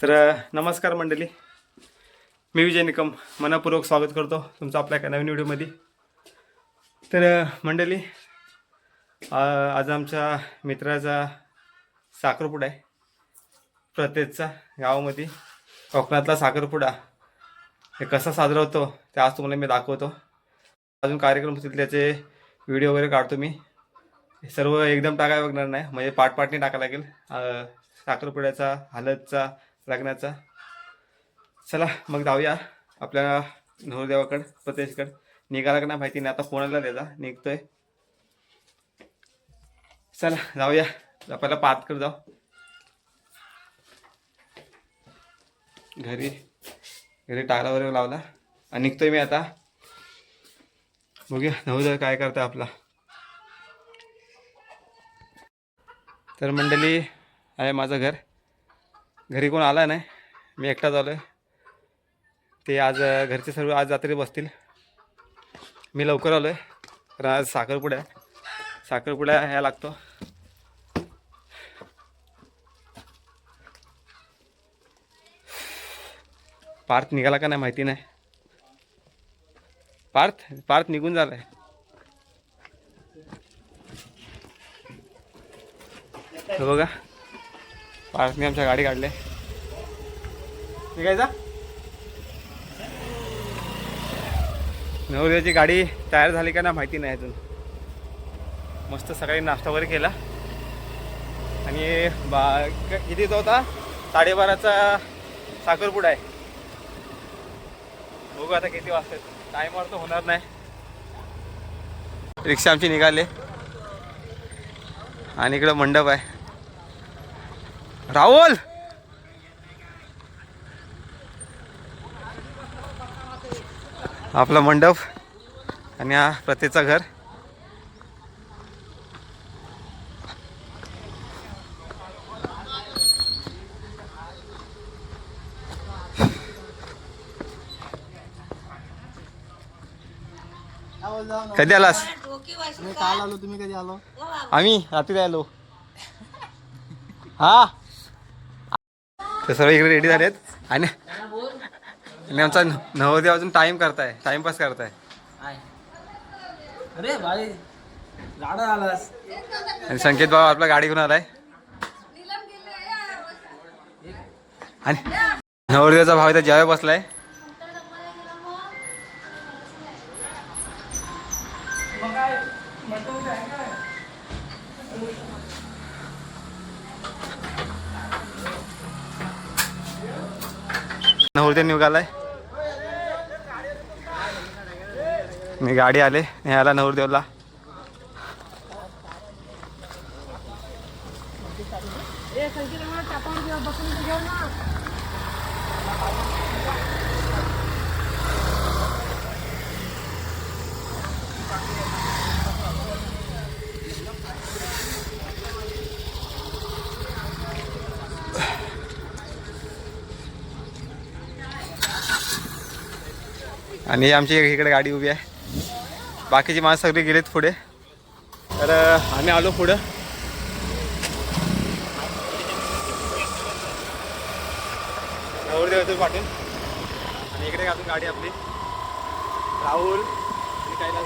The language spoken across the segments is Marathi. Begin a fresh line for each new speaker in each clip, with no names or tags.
तर नमस्कार मंडळी, मी विजय निकम मनपूर्वक स्वागत करतो तुमचं आपल्या एका नवीन व्हिडिओमध्ये. तर मंडळी, आज आमच्या मित्राचा साखरपुडा आहे. प्रत्येकचा गावामध्ये कोकणातला साखरपुडा हे कसा साजरा होतो ते आज तुम्हाला मी दाखवतो. अजून कार्यक्रम होतील त्याचे व्हिडिओ वगैरे काढतो मी. सर्व एकदम टाकाय बघणार नाही, म्हणजे पार्टने टाकायला लागेल. साखरपुड्याचा, हळदचा, लग्नाचा. चला मग जाऊया आपल्या नवरदेवाकडं, प्रत्येशकडं. निघाला का नाही माहिती नाही, आता फोनला त्याचा निघतोय. चला जाऊया, पहिला पातकडे जाऊ. घरी टाळा वगैरे लावला आणि निघतोय मी आता. बघूया नवरदेव काय करतोय आपला. तर मंडळी, आहे माझं घर. घरी कोण आला नाही, मी एकटाच आलो आहे. ते आज घरचे सर्व आज रात्री बसतील. मी लवकर आलो आहे कारण आज साखरपुड्या ह्या लागतो. पार्थ निघाला का नाही माहिती नाही. पार्थ निघून झालाय. बघा, पार्थने आमच्या गाडी काढले. निघायचा. नवरदेवाची गाडी तयार झाली का ना माहिती नाही अजून. मस्त सकाळी नाश्ता वगैरे केला आणि कितीचा होता, 12:30चा साखरपुडा आहे. बघू आता किती वाजतात. टाईमवर तर होणार नाही. रिक्षा आमची निघाले आणि इकडं मंडप आहे. राहुल, आपला मंडप आणि हा प्रत्येकचा घर. कधी आलास?
मी काल आलो. तुम्ही कधी आलो?
आम्ही रात्री आलो. हा, तर सर्व इकडे रेडी झालेत आणि आमचा नवरदेव अजून टाइमपास करताय.
अरे भाई, गाडा आलास.
आणि संकेत बाबा आपला गाडी घेऊन आलाय. आणि नवरदेवाचा भाव इथं जेवाय बसलाय. नवरदेव निघालाय. मी गाडी आले न्यायला नवरदेवला. आणि आमची इकडे गाडी उभी आहे. बाकीची माणसं सगळी गेलेत पुढे. तर आम्ही आलो पुढं. नवरदेव येतो पाठून आणि इकडे अजून गाडी आपली राहुल आणि कैलास.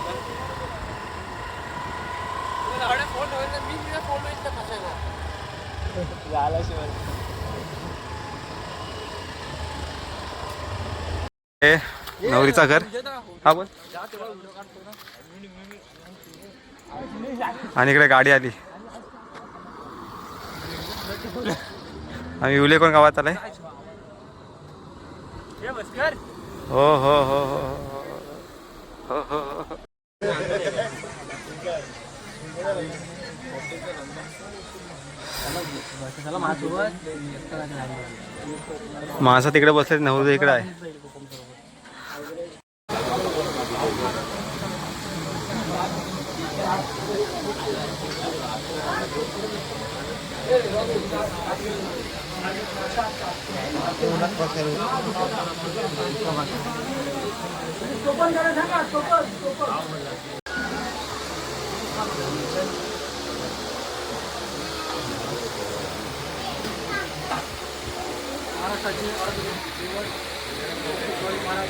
नवरीचा घर. हा बोल. आणि इकडे गाडी आली. आम्ही उले कोण गावात आलाय. हो हो हो हो हो हो. माणसं तिकडे बसले, नवरदेव इकडे आहे.
महाराष्ट्राचे महाराज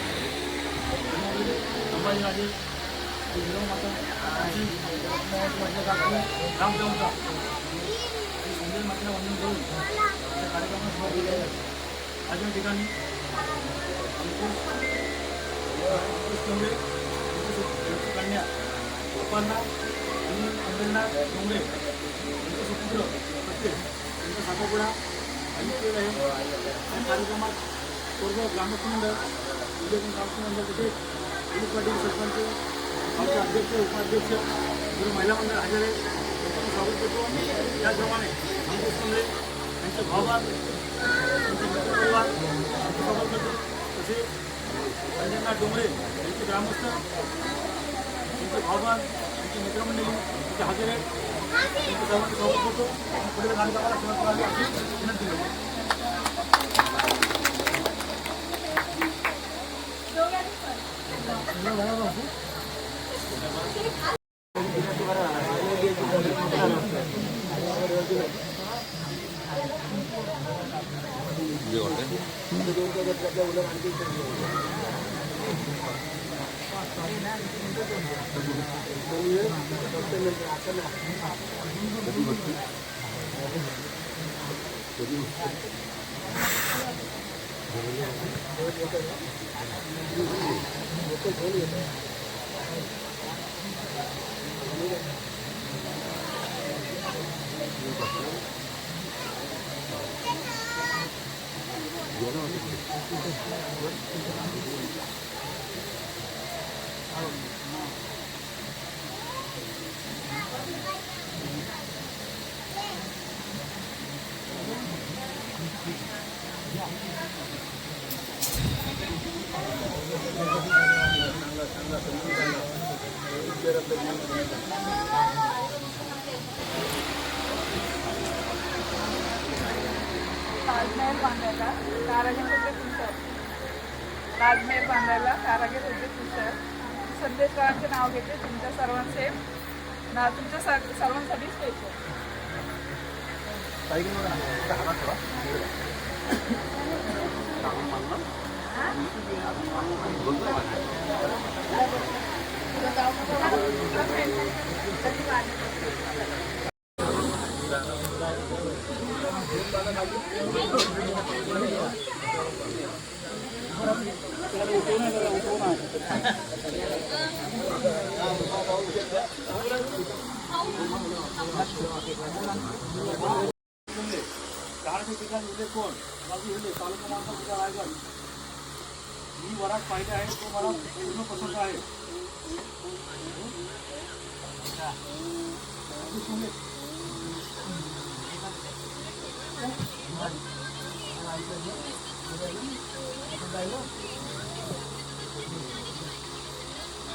संभाजीराजे माता रामदेवचा संजय मातेला वंदन करून त्या कार्यक्रमात भाग दिले आहे. अशा ठिकाणी कन्या अपर्णा आणि अंजलनाथ डोंगरे यांचे सुपुत्र सत्य यांचा साखरपुडा आयोजित आहे. या कार्यक्रमात पूर्व ग्रामस्थ मंडळ विजयकुंड ग्रामस्थ मंडळ तसेच पोलीस पाटील सरपंच आमचे अध्यक्ष उपाध्यक्ष सर्व महिला मंडळ हजर आहे. लोकांना स्वागत करतो. त्याचप्रमाणे आमचे समजे यांचे भावभाग त्यांचे मित्रपरिवार यांचे स्वागत करतो. तसेच अंजलनाथ डोंगरे यांचे ग्रामस्थ त्यांचे भावभाग त्यांची मित्रमंडळी त्यांचे हजर आहेत. त्यांचे सर्वांचे स्वागत करतो. पुढील कार्यक्रमाला सुरुवात करावी अशी विनंती करतो.
ताजमहल बांधायला कारागीर होते तुमचं. ताजमहल बांधायला कारागीर होते तुमचं. संदेशकारांचे नाव घेते तुमच्या सर्वांचे तुमच्या सर्वांसाठी स्पेशल.
कोण तालुका माणसा रायगड मी वरात पाहिजे आहे. तो मला पूर्ण पसंत आहे.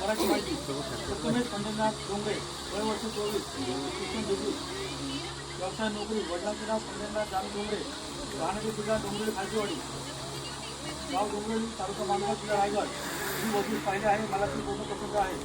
मराठी माहिती प्रथमेश पंढरनाथ डोंगरे वय वर्ष 24 शिक्षण डिग्री व्यवसाय नोकरी. वडिलांचे नाव पंढरनाथ दाम डोंगरे राहण्याचे ठिकाण डोंगरे खालचीवाडी गाव डोंगरेली तालुका मानगाव जिल्हा रायगड. मी वकील पाहिले आहे. मला ती पूर्ण पसंत आहे.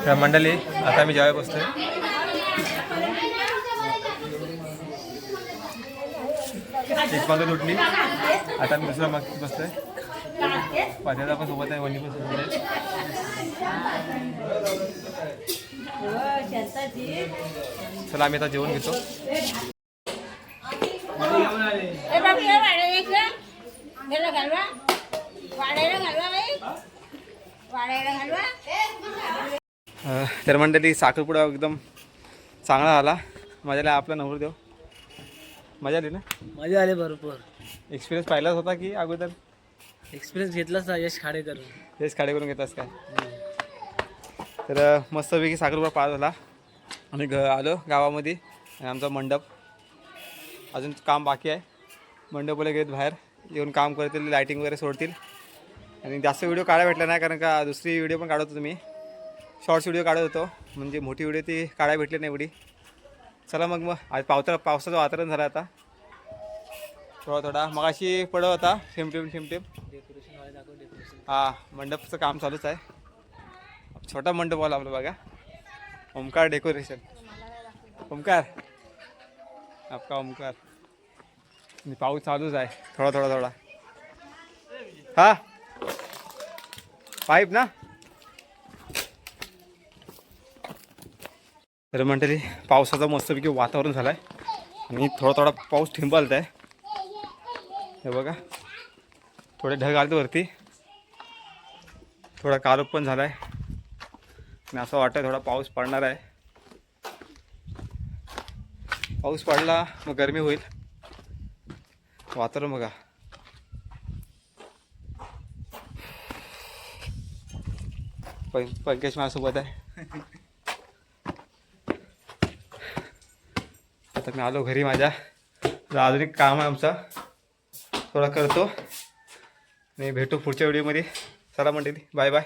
तर मंडळी आता मी जेवायला बसतोय. एक मागं तुटली, आता मी दुसरा माग बसतोय. पाण्याचा पण सोबत आहे, वणी पण सोबत आहे. चला आम्ही आता जेवण घेतो. तर मंडळी साखरपुडा एकदम चांगला झाला. मजा आली. आपला नवरदेव मजा आली ना?
मजा आली भरपूर.
एक्सपिरियन्स पाहिलाच होता की अगोदर?
एक्सपिरियन्स घेतलाच ना यश खाडेकर.
हेच खाडे करून घेतास काय? तर मस्तपैकी साखरपुडा पार झाला आणि आलो गावामध्ये. आणि आमचा मंडप अजून काम बाकी आहे. मंडपाला गेलेत बाहेर, येऊन काम करतील, लायटिंग वगैरे सोडतील. आणि जास्त व्हिडिओ काढायला भेटला नाही, कारण का दुसरी व्हिडिओ पण काढत होतो मी. शॉर्ट्स व्हिडिओ काढत होतो, म्हणजे मोठी व्हिडिओ ती काढायला भेटली नाही एवढी. चला मग आज पावसाचं वातावरण झालं आता थोडा. मग अशी पडत होता ठेमठेम. हां, मंडपचं काम चालूच आहे. छोटा मंडप आला आपलं बघा. ओमकार डेकोरेशन. ओमकार, आपका ओमकार. पाऊस चालूच आहे थोडा. हा पाईप ना. तर मंडळी पावसाचं मस्तपैकी वातावरण झालं आहे आणि थोडा पाऊस ठिंबालत आहे. हे बघा, थोडे ढग आले वरती, थोडा काळोख पण झाला आहे आणि असं वाटतं थोडा पाऊस पडणार आहे. पाऊस पडला मग गरमी होईल. वातावरण बघा. पंकज माझ्यासोबत आहे. आता मी आलो घरी माझ्या. अजून एक काम आहे आमचा, थोडा करतो आणि भेटू पुढच्या व्हिडिओमध्ये. चला मंडळी, बाय बाय.